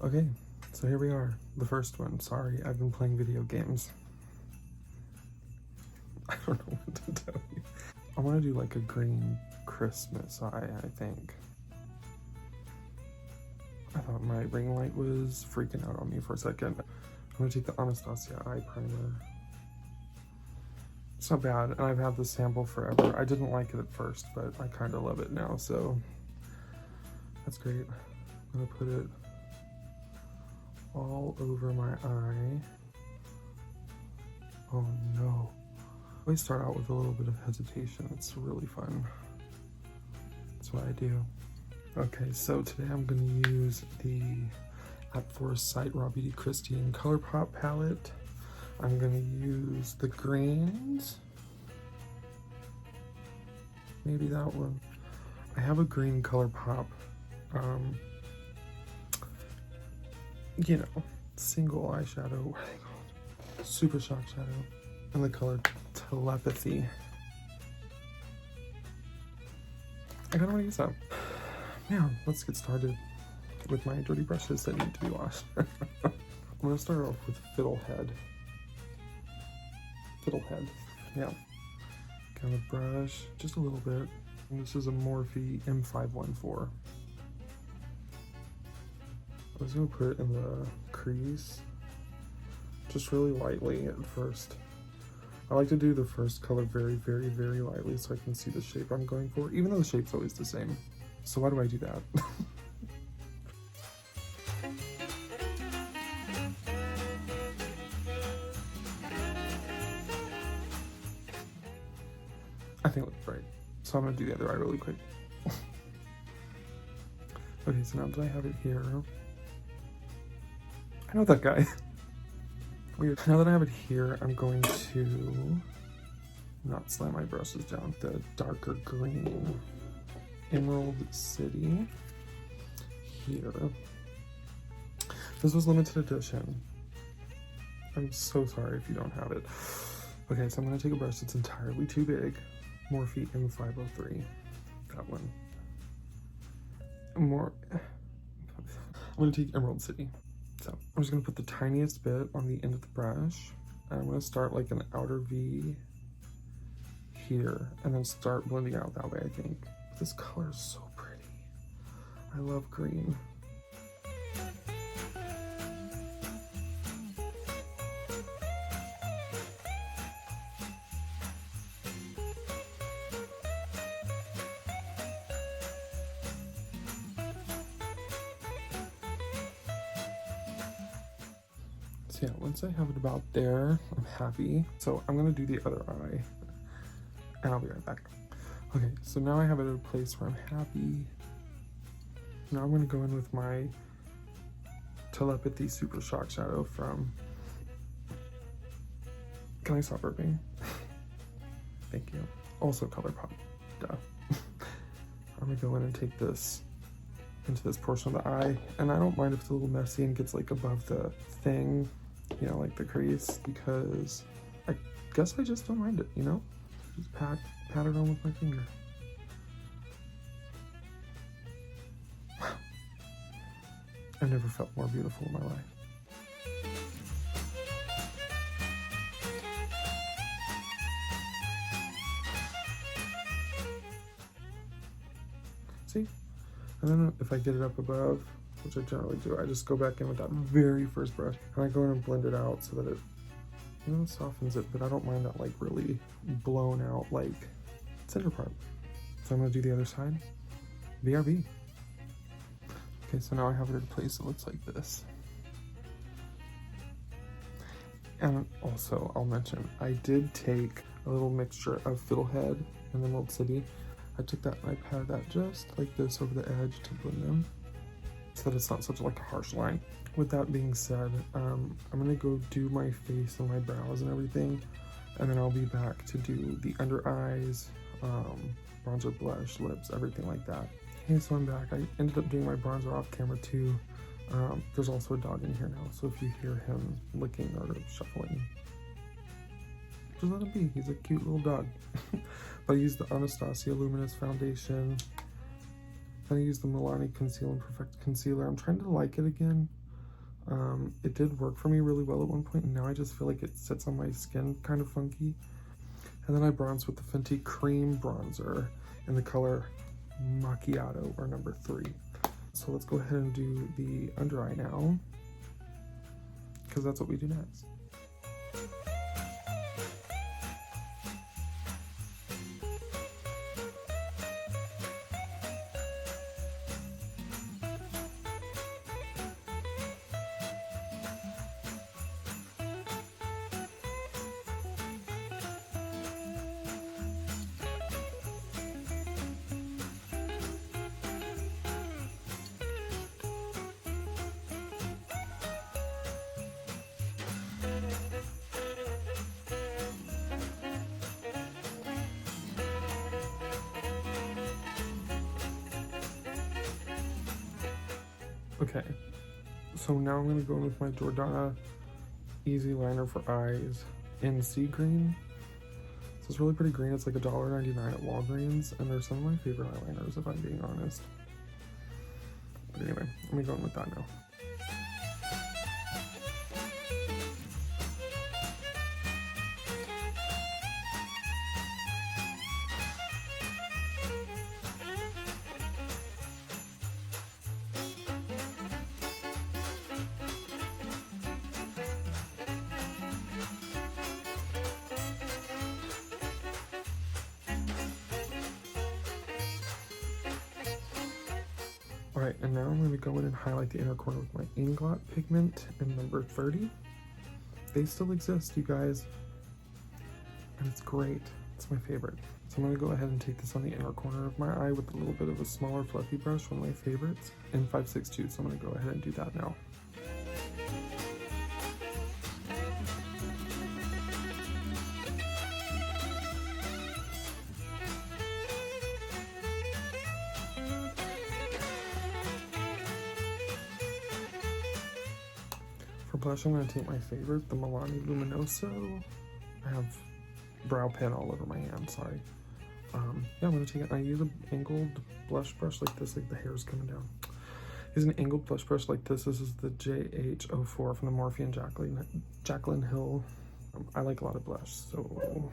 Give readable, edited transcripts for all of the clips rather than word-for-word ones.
Okay, so here we are, the first one. Sorry, I've been playing video games. I don't know what to tell you. I want to do like a green Christmas eye, I think. I thought my ring light was freaking out on me for a second. I'm going to take the Anastasia eye primer. It's not bad, and I've had this sample forever. I didn't like it at first, but I kind of love it now, so that's great. I'm going to put it all over my eye. Oh no. I always start out with a little bit of hesitation. It's really fun. That's what I do. Okay, so today I'm going to use the at First Sight RawBeautyKristi in Colourpop palette. I'm going to use the greens. Maybe that one. I have a green Colourpop, you know, single eyeshadow. What are they called? Super Shock Shadow. In the color Telepathy. I kind of want to use that. Now, let's get started with my dirty brushes that need to be washed. I'm going to start off with Fiddlehead. Yeah. Kind of brush just a little bit. And this is a Morphe M514. I was going to put it in the crease, just really lightly at first. I like to do the first color very, very, very lightly so I can see the shape I'm going for, even though the shape's always the same. So why do I do that? I think it looks right. So I'm gonna do the other eye really quick. Okay, so now that I have it here, I know that guy. Weird. Now that I have it here, I'm going to not slam my brushes down. The darker green Emerald City here. This was limited edition. I'm so sorry if you don't have it. Okay, so I'm going to take a brush that's entirely too big. Morphe M503. That one. I'm going to take Emerald City. So I'm just going to put the tiniest bit on the end of the brush. And I'm going to start like an outer V here. And then start blending out that way, I think. This color is so pretty. I love green. So yeah, once I have it about there, I'm happy. So I'm gonna do the other eye and I'll be right back. Okay, so now I have it at a place where I'm happy. Now I'm gonna go in with my Telepathy Super Shock Shadow from, can I stop burping? Thank you. Also Colourpop, duh. I'm gonna go in and take this into this portion of the eye. And I don't mind if it's a little messy and gets like above the thing, you know, like the crease, because I guess I just don't mind it, you know? Just pat it on with my finger. Wow. I've never felt more beautiful in my life. See? And then if I get it up above, which I generally do, I just go back in with that very first brush and I go in and blend it out so that it, you know, softens it, but I don't mind that like really blown out like center part. So I'm gonna do the other side. BRB. Okay, so now I have it in a place that looks like this. And also, I'll mention, I did take a little mixture of Fiddlehead and Emerald City. I took that and I patted that just like this over the edge to blend them, so that it's not such like a harsh line. With that being said, I'm gonna go do my face and my brows and everything, and then I'll be back to do the under eyes, bronzer, blush, lips, everything like that. Okay, so I'm back. I ended up doing my bronzer off camera too. There's also a dog in here now, so if you hear him licking or shuffling, just let him be. He's a cute little dog. But I used the Anastasia Luminous Foundation. Then I used the Milani Conceal and Perfect Concealer. I'm trying to like it again. It did work for me really well at one point, and now I just feel like it sits on my skin kind of funky. And then I bronzed with the Fenty Cream Bronzer in the color Macchiato, or number 3. So let's go ahead and do the under eye now, because that's what we do next. Okay, so now I'm going to go in with my Jordana Easy Liner for Eyes in Sea Green. So it's really pretty green. It's like $1.99 at Walgreens, and they're some of my favorite eyeliners, if I'm being honest. But anyway, let me go in with that now. Alright, and now I'm going to go in and highlight the inner corner with my Inglot pigment in number 30. They still exist, you guys, and it's great. It's my favorite. So I'm going to go ahead and take this on the inner corner of my eye with a little bit of a smaller fluffy brush, one of my favorites, in 562. So I'm going to go ahead and do that now. For blush, I'm going to take my favorite, the Milani Luminoso. I have brow pen all over my hand, sorry. Yeah, I'm going to take it, and I use an angled blush brush like this, like the hair's coming down. Use an angled blush brush like this. This is the JH04 from the Morphe and Jaclyn Hill. I like a lot of blush, so...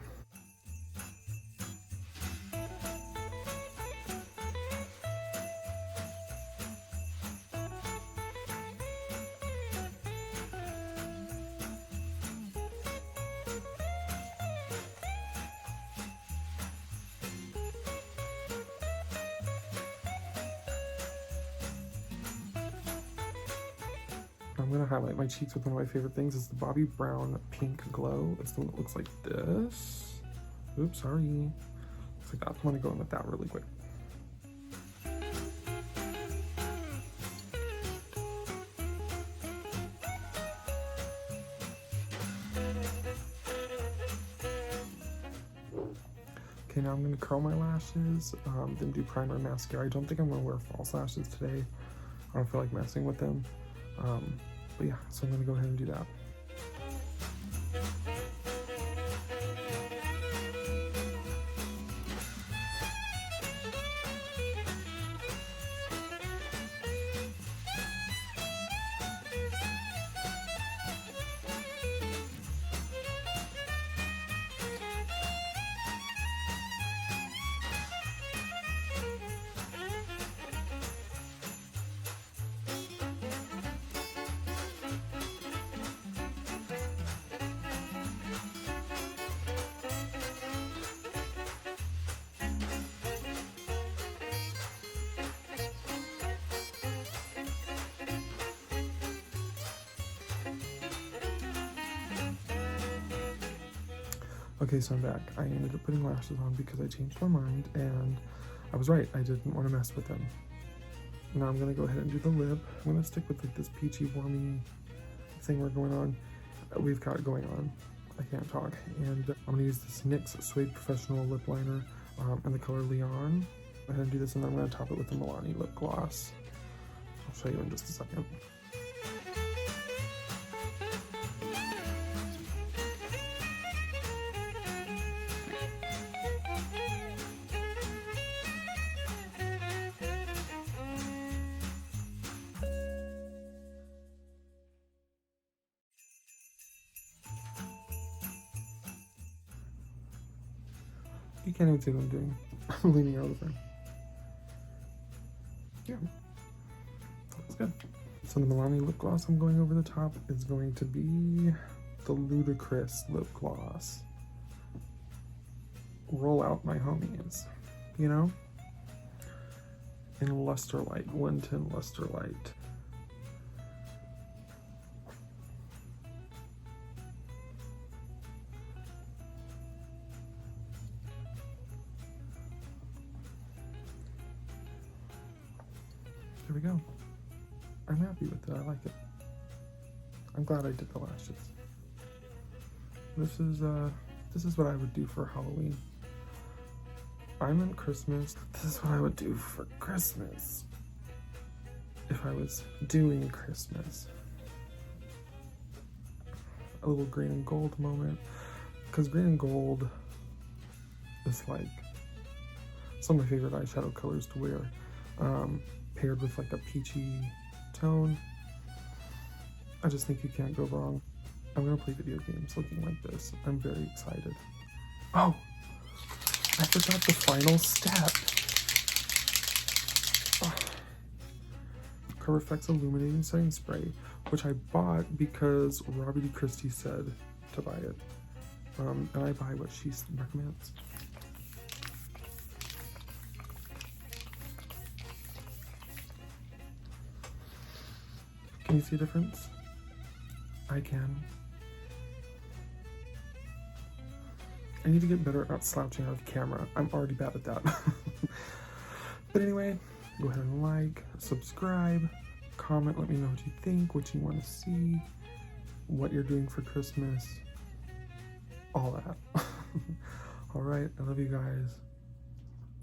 I'm going to highlight my cheeks with one of my favorite things. It's the Bobbi Brown Pink Glow. It's the one that looks like this. Oops, sorry. Looks like that. I'm going to go in with that really quick. Okay, now I'm going to curl my lashes, then do primer and mascara. I don't think I'm going to wear false lashes today. I don't feel like messing with them. But yeah, so I'm going to go ahead and do that. Okay, so I'm back. I ended up putting lashes on because I changed my mind, and I was right. I didn't want to mess with them. Now I'm going to go ahead and do the lip. I'm going to stick with like this peachy, warmy thing we've got going on. I can't talk. And I'm going to use this NYX Suede Professional Lip Liner in the color Leon. Go ahead and do this, and then I'm going to top it with the Milani lip gloss. I'll show you in just a second. You can't even see what I'm doing. I'm leaning out of the frame. Yeah. That's good. So the Milani lip gloss I'm going over the top is going to be the Ludacris lip gloss. Roll out my homies, you know? In Luster Light, 110 Luster Light. There we go. I'm happy with it. I like it. I'm glad I did the lashes. This is what I would do for Halloween. I'm in Christmas. This is what I would do for Christmas if I was doing Christmas. A little green and gold moment, because green and gold is like some of my favorite eyeshadow colors to wear, paired with like a peachy tone. I just think you can't go wrong. I'm gonna play video games looking like this. I'm very excited. Oh, I forgot the final step. Cover FX Illuminating Setting Spray, which I bought because RawBeautyKristi said to buy it. And I buy what she recommends. Can you see a difference? I can. I need to get better at not slouching out of the camera. I'm already bad at that. But anyway, go ahead and like, subscribe, comment, let me know what you think, what you want to see, what you're doing for Christmas, all that. All right, I love you guys.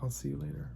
I'll see you later.